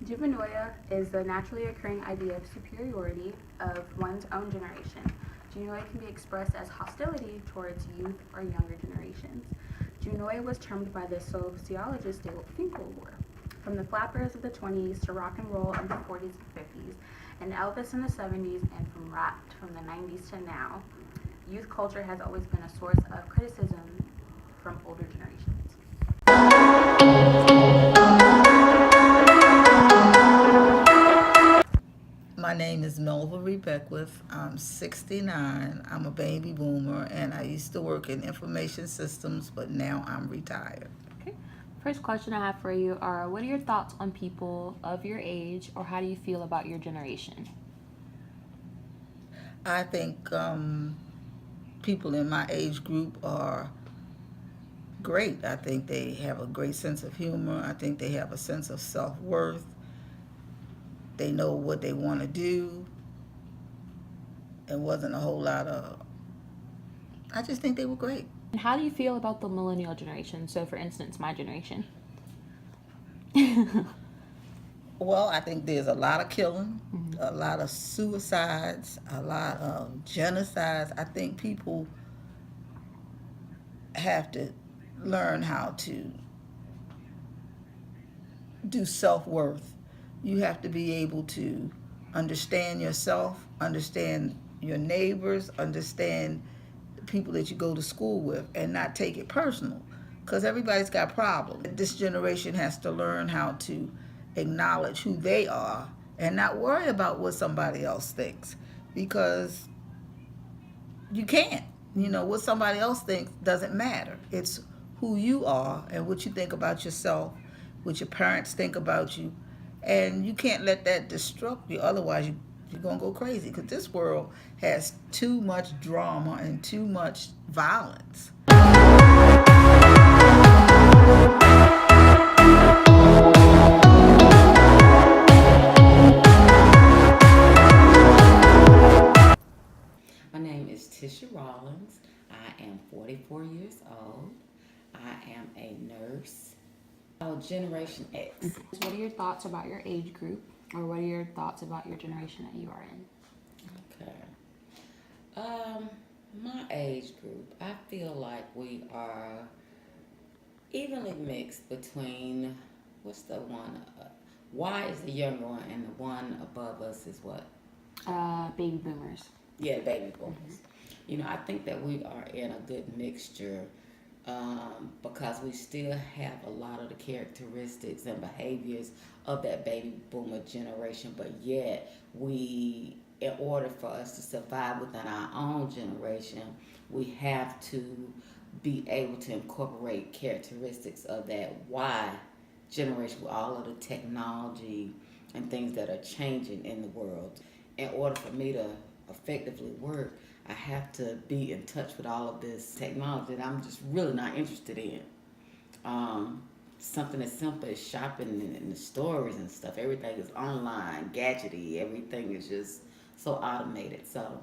Juvenoia is the naturally occurring idea of superiority of one's own generation. Juvenoia can be expressed as hostility towards youth or younger generations. Juvenoia was termed by the sociologist David Finkelwar. From the flappers of the 20s to rock and roll of the 40s and 50s, and Elvis in the 70s, and from rap from the 90s to now, youth culture has always been a source of criticism from older generations. My name is Melva Beckwith. I'm 69. I'm a baby boomer, and I used to work in information systems, but now I'm retired. Okay. First question I have for you are, what are your thoughts on people of your age, or how do you feel about your generation? I think people in my age group are great. I think they have a great sense of humor. I think they have a sense of self-worth. They know what they want to do. It wasn't a whole lot of... I just think they were great. And how do you feel about the millennial generation? So, for instance, my generation. Well, I think there's a lot of killing, a lot of suicides, a lot of genocides. I think people have to learn how to do self-worth. You have to be able to understand yourself, understand your neighbors, understand the people that you go to school with, and not take it personal, because everybody's got problems. This generation has to learn how to acknowledge who they are and not worry about what somebody else thinks, because you can't. You know, what somebody else thinks doesn't matter. It's who you are and what you think about yourself, what your parents think about you, and you can't let that disrupt you. Otherwise, you're going to go crazy, because this world has too much drama and too much violence. My name is Tisha Rollins. I am 44 years old. I am a nurse. Generation X. What are your thoughts about your age group, or what are your thoughts about your generation that you are in? Okay. My age group, I feel like we are evenly mixed between, what's the one? Y is the younger one, and the one above us is what? Baby boomers. Yeah, baby boomers. You know, I think that we are in a good mixture. Because we still have a lot of the characteristics and behaviors of that baby boomer generation, but yet in order for us to survive within our own generation, we have to be able to incorporate characteristics of that Y generation with all of the technology and things that are changing in the world. In order for me to effectively work, I have to be in touch with all of this technology that I'm just really not interested in. Something as simple as shopping in the stores and stuff. Everything is online, gadgety. Everything is just so automated. So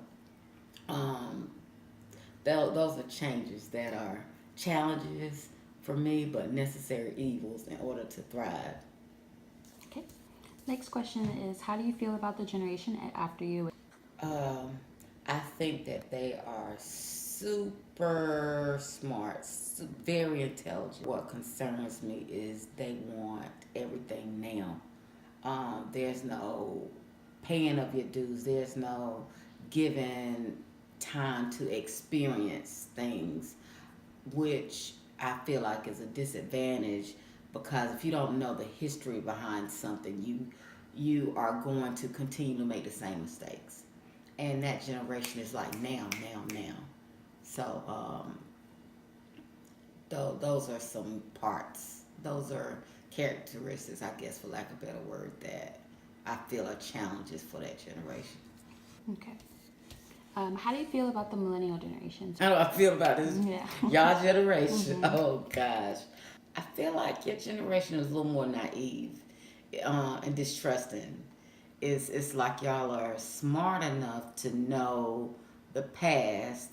those are changes that are challenges for me, but necessary evils in order to thrive. Okay. Next question is, how do you feel about the generation after you? I think that they are super smart, very intelligent. What concerns me is they want everything now. There's no paying of your dues. There's no giving time to experience things, which I feel like is a disadvantage, because if you don't know the history behind something, you are going to continue to make the same mistakes. And that generation is like now. So those are some parts. Those are characteristics, I guess, for lack of a better word, that I feel are challenges for that generation. Okay. How do you feel about the millennial generation? How do I feel about this? Yeah. Y'all generation. Oh gosh, I feel like your generation is a little more naive and distrusting. It's like y'all are smart enough to know the past,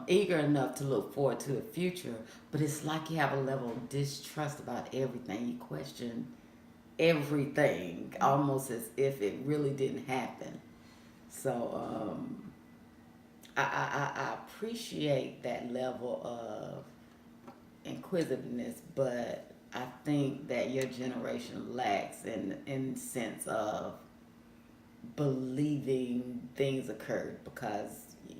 eager enough to look forward to the future, but it's like you have a level of distrust about everything. You question everything, almost as if it really didn't happen. So I appreciate that level of inquisitiveness, but I think that your generation lacks in sense of believing things occurred, because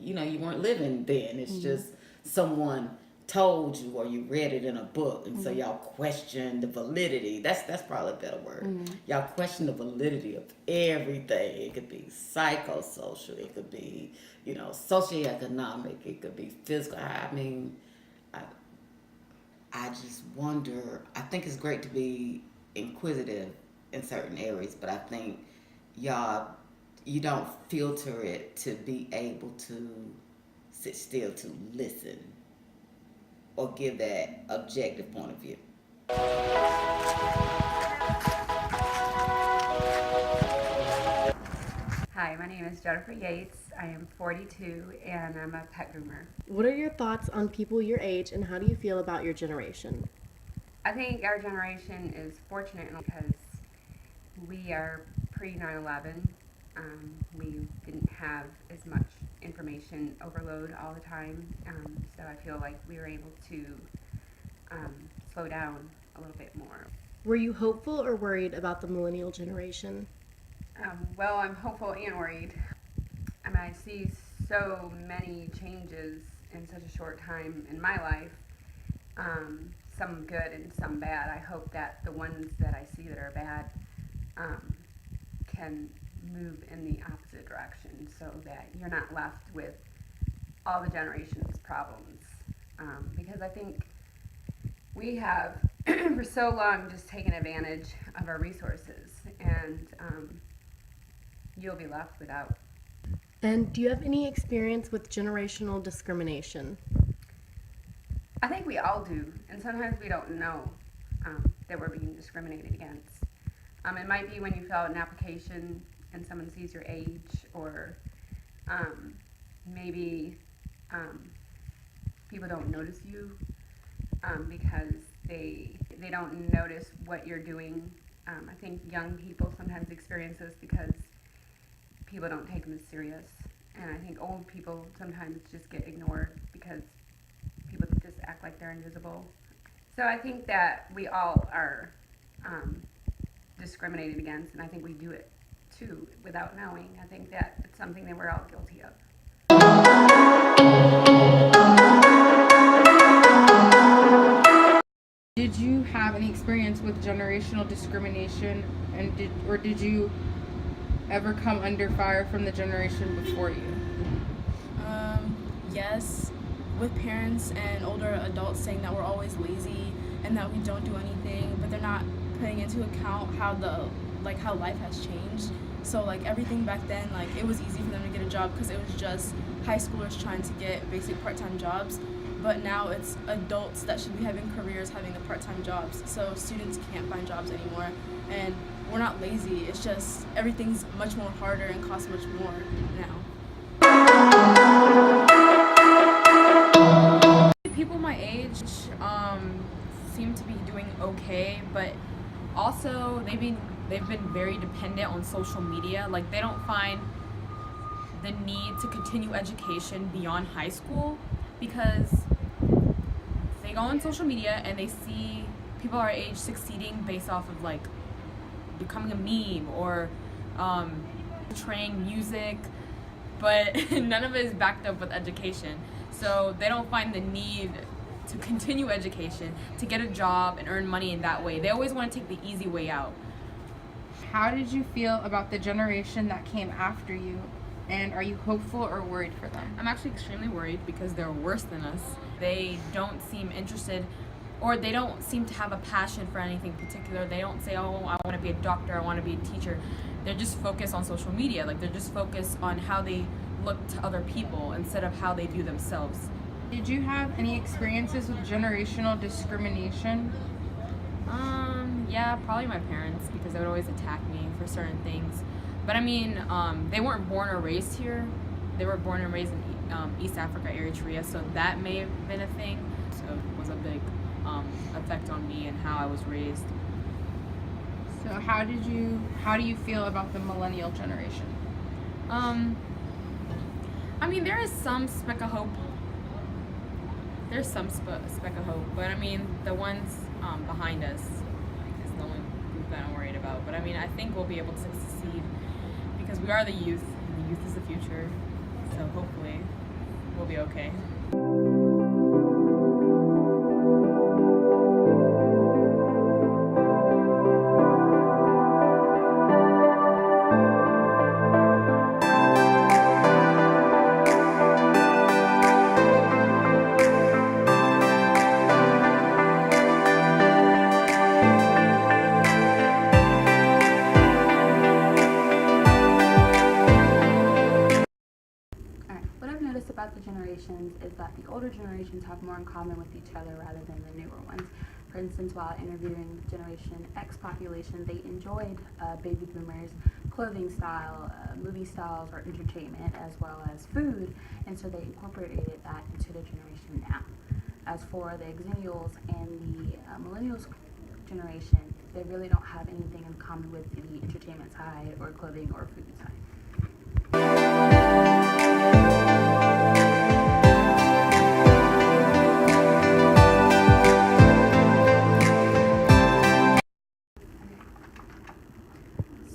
you know you weren't living then. It's just someone told you or you read it in a book, and so y'all question the validity. That's probably a better word. Y'all question the validity of everything. It could be psychosocial, it could be, you know, socioeconomic, it could be physical. I mean, I just wonder. I think it's great to be inquisitive in certain areas, but I think you don't filter it to be able to sit still to listen or give that objective point of view. Hi, my name is Jennifer Yates. I am 42 and I'm a pet groomer. What are your thoughts on people your age, and how do you feel about your generation? I think our generation is fortunate because we are pre 9/11. We didn't have as much information overload all the time, so I feel like we were able to slow down a little bit more. Were you hopeful or worried about the millennial generation? Well, I'm hopeful and worried. I mean, I see so many changes in such a short time in my life, some good and some bad. I hope that the ones that I see that are bad can move in the opposite direction so that you're not left with all the generation's problems. Because I think we have for so long just taken advantage of our resources, and you'll be left without. And do you have any experience with generational discrimination? I think we all do, and sometimes we don't know that we're being discriminated against. It might be when you fill out an application and someone sees your age, or maybe people don't notice you because they don't notice what you're doing. I think young people sometimes experience this because people don't take them as serious, and I think old people sometimes just get ignored because people just act like they're invisible. So I think that we all are discriminated against, and I think we do it too without knowing. I think that it's something that we're all guilty of. Did you have any experience with generational discrimination, and did you ever come under fire from the generation before you? Yes, with parents and older adults saying that we're always lazy and that we don't do anything, but they're not putting into account how life has changed. So like everything back then, like it was easy for them to get a job because it was just high schoolers trying to get basic part-time jobs. But now it's adults that should be having careers, having the part-time jobs. So students can't find jobs anymore, and we're not lazy. It's just everything's much more harder and costs much more now. People my age seem to be doing okay, but also they've been very dependent on social media. Like they don't find the need to continue education beyond high school because they go on social media and they see people our age succeeding based off of like becoming a meme or portraying music, but none of it is backed up with education. So they don't find the need to continue education, to get a job and earn money in that way. They always want to take the easy way out. How did you feel about the generation that came after you? And are you hopeful or worried for them? I'm actually extremely worried because they're worse than us. They don't seem interested or they don't seem to have a passion for anything particular. They don't say, oh, I want to be a doctor, I want to be a teacher. They're just focused on social media. Like, they're just focused on how they look to other people instead of how they view themselves. Did you have any experiences with generational discrimination? Yeah, probably my parents, because they would always attack me for certain things. But I mean, they weren't born or raised here. They were born and raised in East Africa, Eritrea, so that may have been a thing. So it was a big effect on me and how I was raised. So how do you feel about the millennial generation? I mean, there is some speck of hope. There's some speck of hope, but I mean, the ones behind us is the only group that I'm worried about. But I mean, I think we'll be able to succeed because we are the youth, and the youth is the future. So hopefully, we'll be okay. About the generations is that the older generations have more in common with each other rather than the newer ones. For instance, while interviewing Generation X population, they enjoyed baby boomers' clothing style, movie styles, or entertainment, as well as food, and so they incorporated that into the generation now. As for the Xennials and the Millennials generation, they really don't have anything in common with the entertainment side or clothing or food side.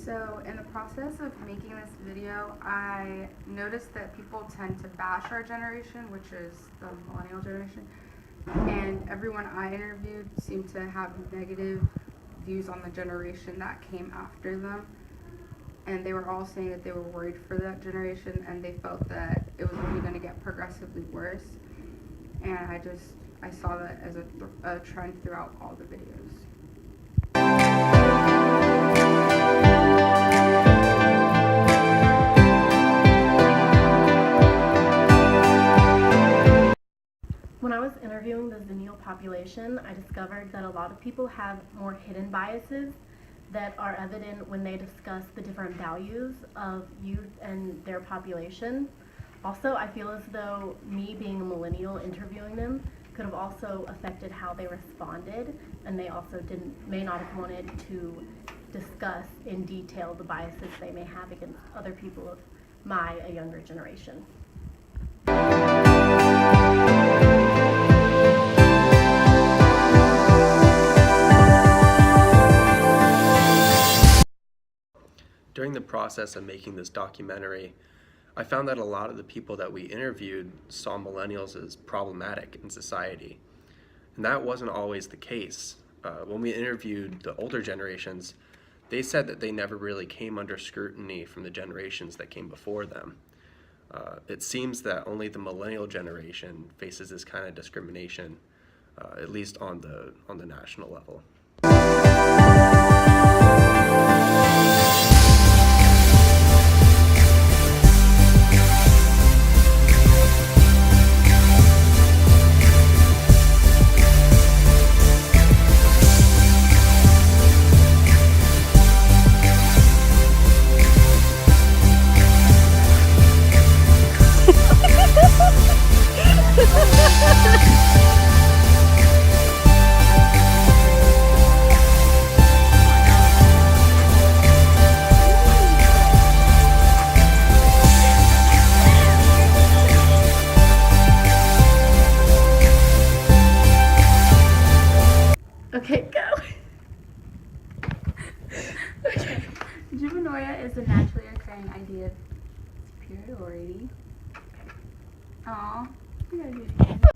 So in the process of making this video, I noticed that people tend to bash our generation, which is the millennial generation, and everyone I interviewed seemed to have negative views on the generation that came after them, and they were all saying that they were worried for that generation and they felt that it was only going to get progressively worse, and I saw that as a trend throughout all the videos. When I was interviewing the Xennial population, I discovered that a lot of people have more hidden biases that are evident when they discuss the different values of youth and their population. Also, I feel as though me being a millennial interviewing them could have also affected how they responded, and they also may not have wanted to discuss in detail the biases they may have against other people of a younger generation. During the process of making this documentary, I found that a lot of the people that we interviewed saw millennials as problematic in society. And that wasn't always the case. When we interviewed the older generations, they said that they never really came under scrutiny from the generations that came before them. It seems that only the millennial generation faces this kind of discrimination, at least on the national level. Okay, go. Okay. Juvenoia is a naturally occurring idea of superiority. Aw, you gotta do it again.